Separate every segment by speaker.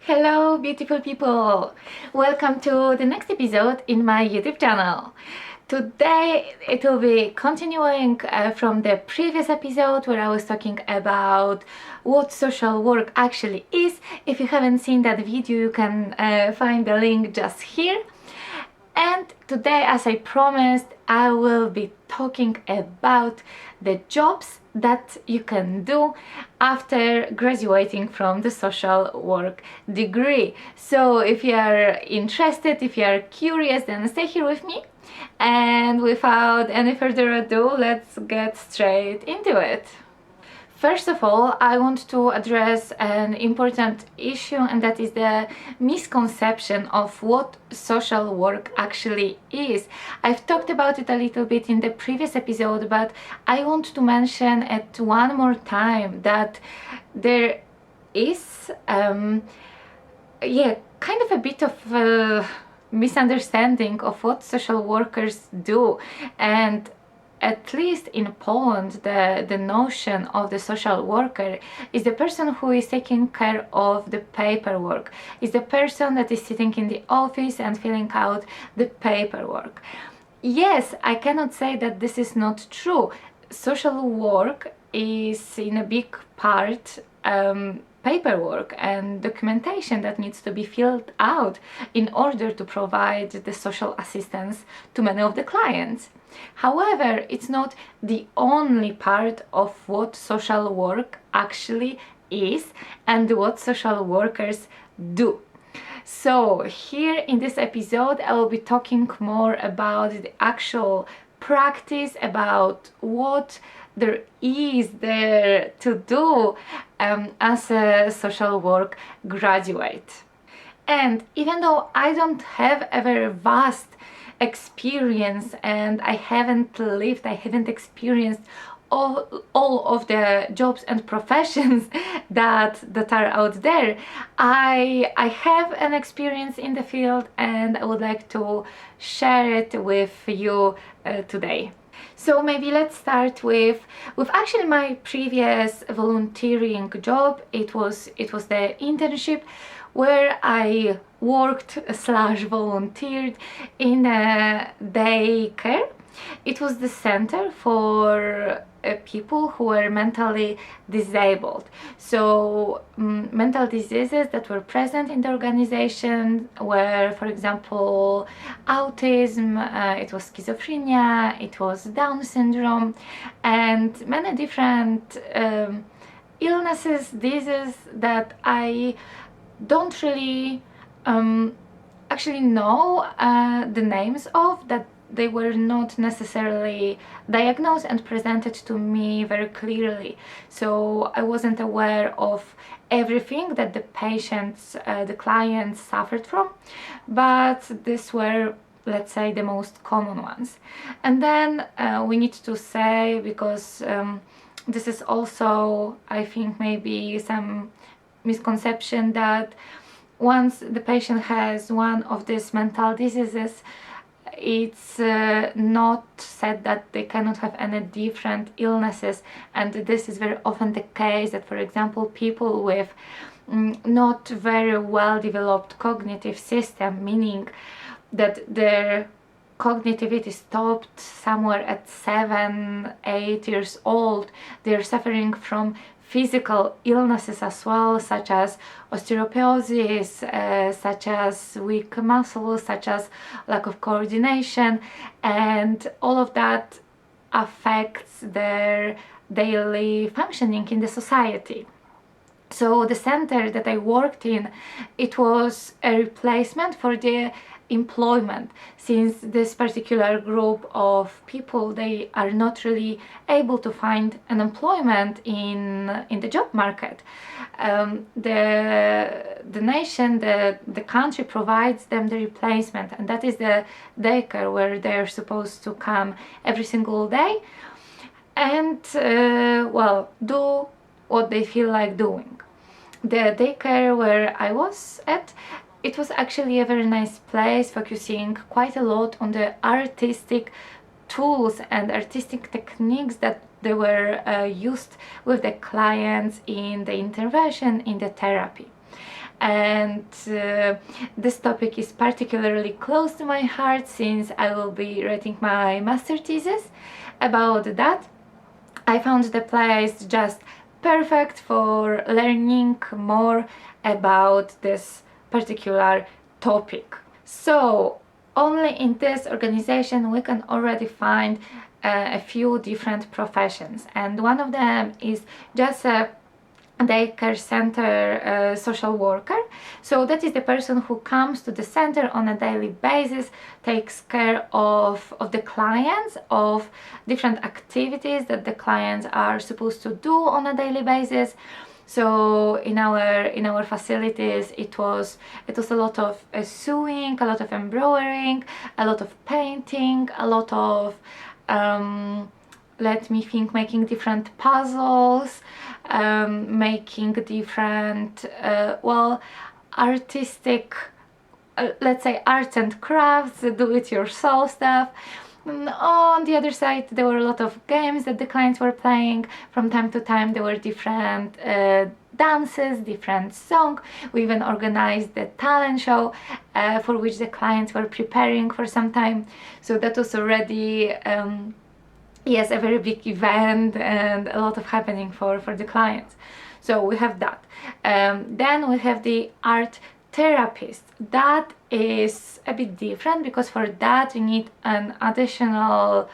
Speaker 1: Hello beautiful people! Welcome to the next episode in my YouTube channel. Today it will be continuing from the previous episode where I was talking about what social work actually is. If you haven't seen that video, you can find the link just here. And today, as I promised, I will be talking about the jobs that you can do after graduating from the social work degree. So if you are interested, if you are curious, then stay here with me. And without any further ado, let's get straight into it. First of all, I want to address an important issue, and that is the misconception of what social work actually is. I've talked about it a little bit in the previous episode, but I want to mention it one more time that there is kind of a bit of misunderstanding of what social workers do. And at least in Poland, the notion of the social worker is the person who is taking care of the paperwork, is the person that is sitting in the office and filling out the paperwork. Yes, I cannot say that this is not true. Social work is in a big part paperwork and documentation that needs to be filled out in order to provide the social assistance to many of the clients. However, it's not the only part of what social work actually is and what social workers do. So here in this episode, I will be talking more about the actual practice, about what there is there to do as a social work graduate. And even though I don't have a very vast experience and I haven't experienced all of the jobs and professions that are out there, I have an experience in the field and I would like to share it with you today. So maybe let's start with actually my previous volunteering job. It was the internship where I worked / volunteered in a daycare. It was the center for people who were mentally disabled. So mental diseases that were present in the organization were, for example, autism, it was schizophrenia, it was Down syndrome, and many different illnesses, diseases that I don't really actually know the names of, that they were not necessarily diagnosed and presented to me very clearly. So I wasn't aware of everything that the patients, the clients suffered from, but these were, let's say, the most common ones. And then we need to say, because this is also, I think, maybe some misconception, that once the patient has one of these mental diseases, it's not said that they cannot have any different illnesses. And this is very often the case, that, for example, people with not very well developed cognitive system, meaning that their cognitivity stopped somewhere at 7-8 years old, they're suffering from physical illnesses as well, such as osteoporosis, such as weak muscles, such as lack of coordination, and all of that affects their daily functioning in the society. So the center that I worked in, it was a replacement for the employment, since this particular group of people, they are not really able to find an employment in the job market. The nation, the country provides them the replacement, and that is the daycare where they're supposed to come every single day and do what they feel like doing. The daycare where I was at, it was actually a very nice place, focusing quite a lot on the artistic tools and artistic techniques that they were used with the clients in the intervention, in the therapy. and this topic is particularly close to my heart since I will be writing my master thesis about that. I found the place just perfect for learning more about this particular topic. So only in this organization we can already find a few different professions, and one of them is just a daycare center social worker. So that is the person who comes to the center on a daily basis, takes care of the clients, of different activities that the clients are supposed to do on a daily basis. So in our facilities it was a lot of sewing, a lot of embroidering, a lot of painting, a lot of let me think, making different puzzles, making different artistic, let's say arts and crafts, do-it-yourself stuff. On the other side there were a lot of games that the clients were playing. From time to time there were different dances, different songs. We even organized the talent show for which the clients were preparing for some time. So that was already yes, a very big event and a lot of happening for the clients. So we have that. Then we have the art therapist. That is a bit different because for that you need an additional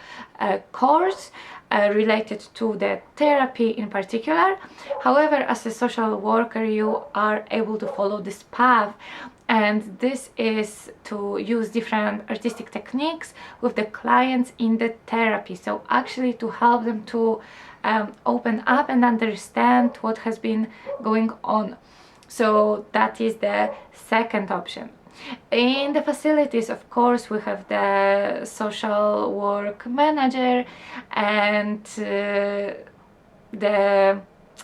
Speaker 1: course related to the therapy in particular. However, as a social worker you are able to follow this path, and this is to use different artistic techniques with the clients in the therapy. So actually to help them to open up and understand what has been going on. So that is the second option. In the facilities, of course, we have the social work manager and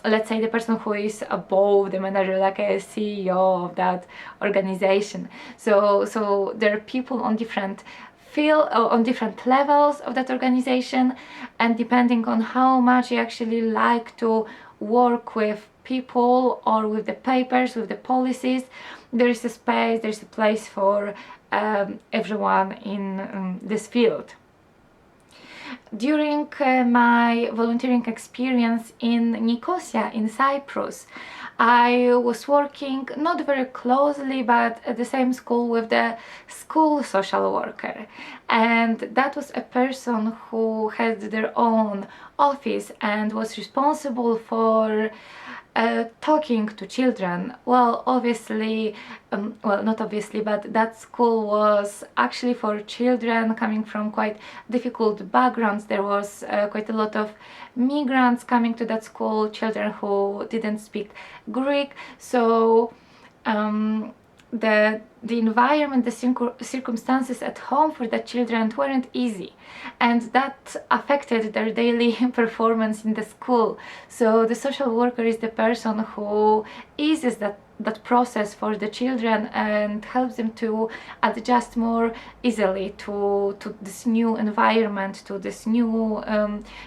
Speaker 1: let's say the person who is above the manager, like a CEO of that organization. So there are people on different on different levels of that organization, and depending on how much you actually like to work with people or with the papers, with the policies, there is a space, there's a place for everyone in this field. During my volunteering experience in Nicosia in Cyprus, I was working not very closely but at the same school with the school social worker, and that was a person who had their own office and was responsible for talking to children. Well, obviously, well, not obviously, but that school was actually for children coming from quite difficult backgrounds. There was quite a lot of migrants coming to that school, children who didn't speak Greek. So the environment, the circumstances at home for the children weren't easy, and that affected their daily performance in the school. So the social worker is the person who eases that process for the children and helps them to adjust more easily to this new environment, to this new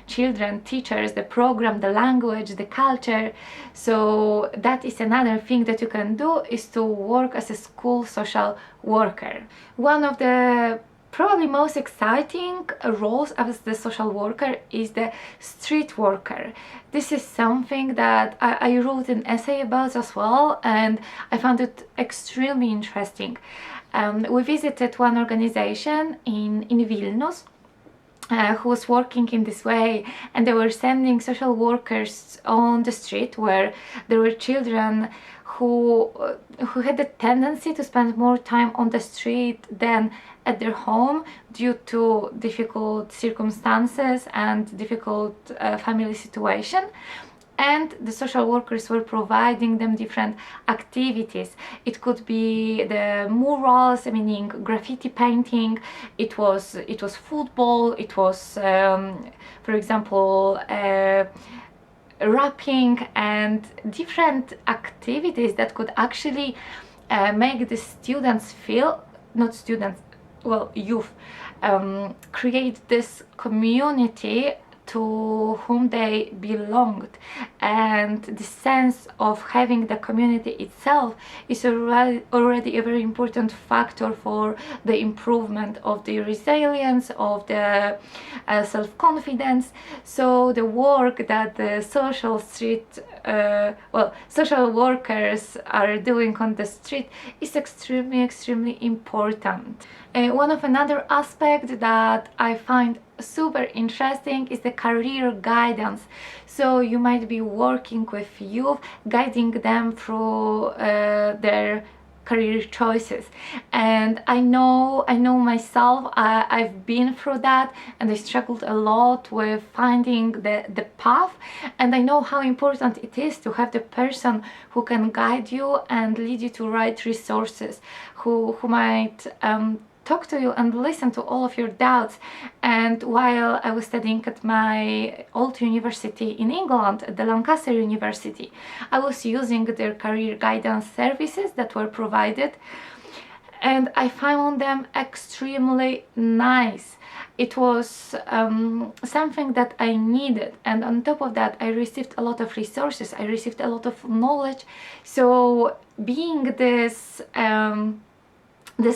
Speaker 1: children, teachers, the program, the language, the culture. So that is another thing that you can do, is to work as a school social worker. One of the probably most exciting roles as the social worker is the street worker. This is something that I wrote an essay about as well, and I found it extremely interesting. We visited one organization in Vilnius who was working in this way, and they were sending social workers on the street where there were children who had the tendency to spend more time on the street than at their home due to difficult circumstances and difficult family situation. And the social workers were providing them different activities. It could be the murals, meaning graffiti painting, it was football, it was for example rapping, and different activities that could actually make the students feel, not students, well, youth, create this community to whom they belonged, and the sense of having the community itself is already a very important factor for the improvement of the resilience, of the self-confidence. So the work that the social workers are doing on the street is extremely important. One of another aspect that I find super interesting is the career guidance. So you might be working with youth, guiding them through their career choices. And I know myself, I've been through that, and I struggled a lot with finding the path. And I know how important it is to have the person who can guide you and lead you to right resources, who might talk to you and listen to all of your doubts. And while I was studying at my old university in England, at the Lancaster University, I was using their career guidance services that were provided, and I found them extremely nice. It was something that I needed, and on top of that I received a lot of resources, I received a lot of knowledge. So being this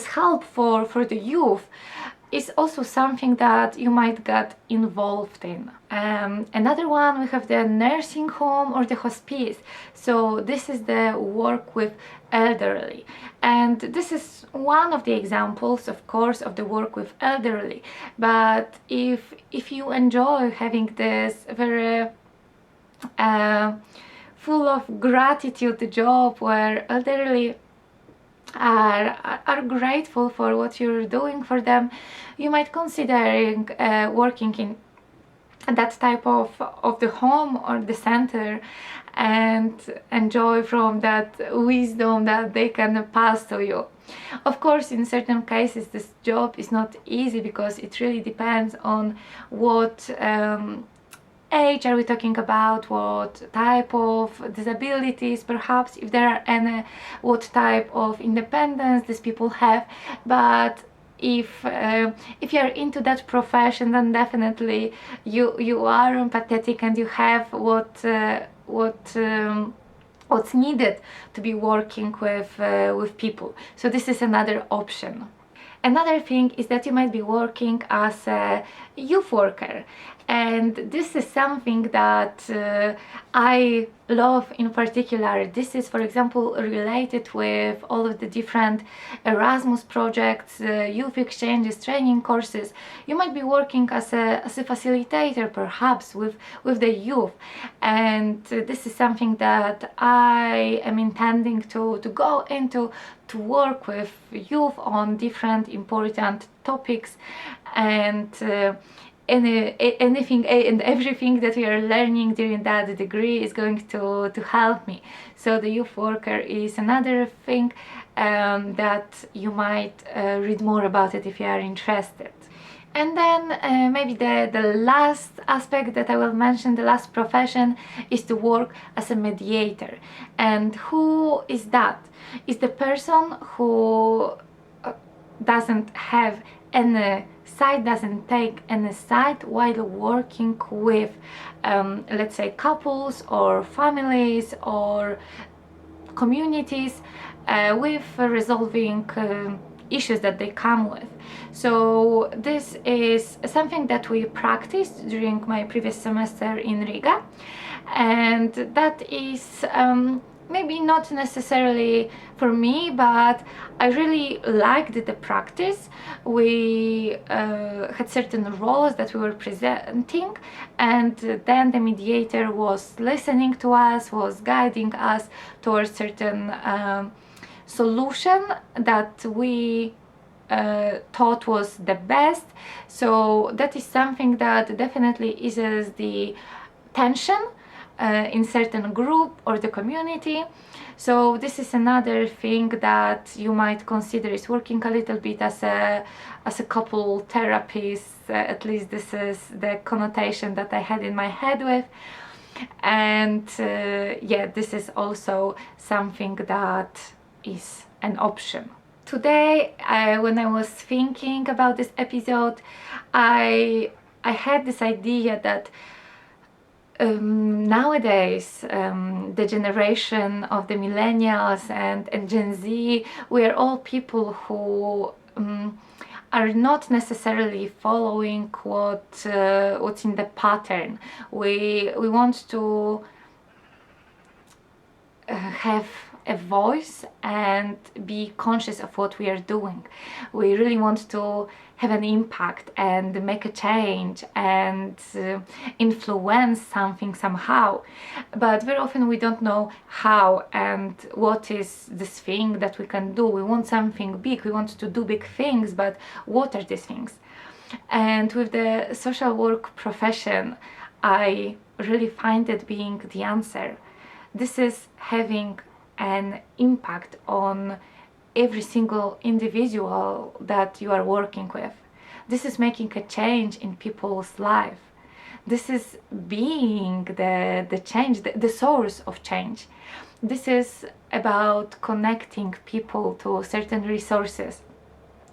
Speaker 1: help for the youth is also something that you might get involved in. Another one, we have the nursing home or the hospice. So this is the work with elderly, and this is one of the examples, of course, of the work with elderly. But if you enjoy having this very full of gratitude job where elderly are grateful for what you're doing for them, you might consider working in that type of the home or the center and enjoy from that wisdom that they can pass to you. Of course, in certain cases this job is not easy, because it really depends on what age are we talking about, what type of disabilities, perhaps, if there are any, what type of independence these people have. But if you're into that profession, then definitely you are empathetic and you have what's needed to be working with people. So this is another option. Another thing is that you might be working as a youth worker, and this is something that I love in particular. This is, for example, related with all of the different Erasmus projects, youth exchanges, training courses. You might be working as a facilitator, perhaps, with the youth, and this is something that I am intending to go into, to work with youth on different important topics, and anything and everything that we are learning during that degree is going to help me. So the youth worker is another thing that you might read more about it if you are interested. And then maybe the last aspect that I will mention, the last profession, is to work as a mediator. And who is that? Is the person who doesn't have any side, doesn't take any side while working with let's say couples or families or communities with resolving issues that they come with. So this is something that we practiced during my previous semester in Riga, and that is maybe not necessarily for me, but I really liked the practice. We had certain roles that we were presenting, and then the mediator was listening to us, was guiding us towards certain solution that we thought was the best. So that is something that definitely eases the tension in certain group or the community. So this is another thing that you might consider, is working a little bit as a couple therapist. At least this is the connotation that I had in my head with. And yeah, this is also something that is an option. Today, when I was thinking about this episode, I I had this idea that nowadays the generation of the millennials and Gen Z, we are all people who are not necessarily following what's in the pattern. We want to have a voice and be conscious of what we are doing. We really want to have an impact and make a change and influence something somehow, but very often we don't know how and what is this thing that we can do. We want something big, we want to do big things, but what are these things? And with the social work profession, I really find it being the answer. This is having an impact on every single individual that you are working with. This is making a change in people's life. This is being the change, the source of change. This is about connecting people to certain resources.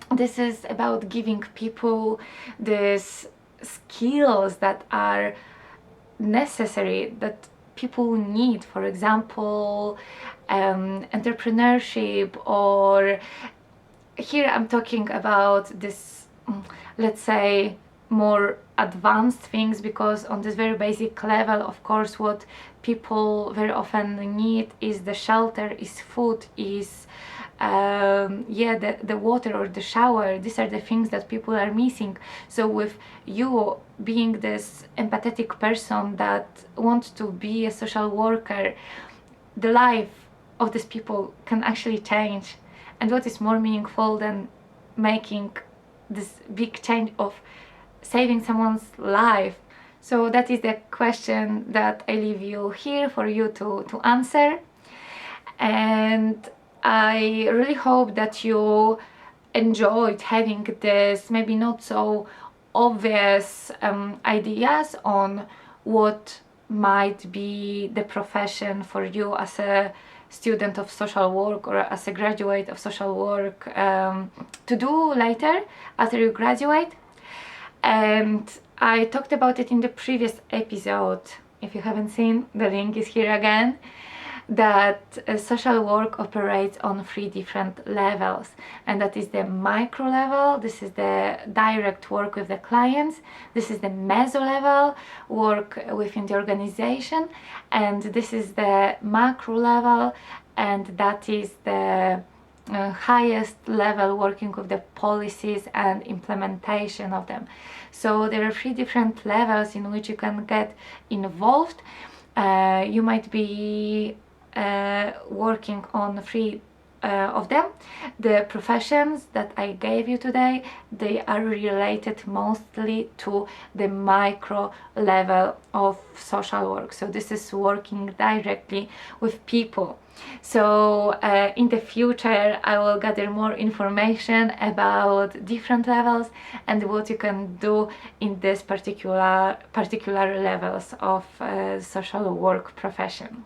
Speaker 1: This is about giving people these skills that are necessary, that people need. For example, entrepreneurship, or here I'm talking about this, let's say, more advanced things, because on this very basic level, of course, what people very often need is the shelter, is food, is the water or the shower. These are the things that people are missing. So with you being this empathetic person that wants to be a social worker, the life of these people can actually change. And what is more meaningful than making this big change of saving someone's life? So that is the question that I leave you here for you to answer. And I really hope that you enjoyed having this maybe not so obvious ideas on what might be the profession for you as a student of social work or as a graduate of social work to do later after you graduate. And I talked about it in the previous episode. If you haven't seen, the link is here again. That social work operates on 3 different levels, and that is the micro level. This is the direct work with the clients. This is the meso level, work within the organization, and this is the macro level, and that is the highest level, working with the policies and implementation of them. So there are 3 different levels in which you can get involved. You might be working on 3 of them. The professions that I gave you today, they are related mostly to the micro level of social work. So this is working directly with people. So in the future I will gather more information about different levels and what you can do in this particular levels of social work profession.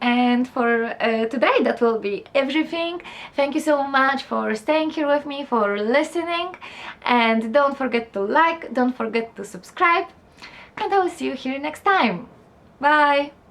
Speaker 1: And for today, that will be everything. Thank you so much for staying here with me, for listening, and don't forget to like, don't forget to subscribe, and I will see you here next time. Bye!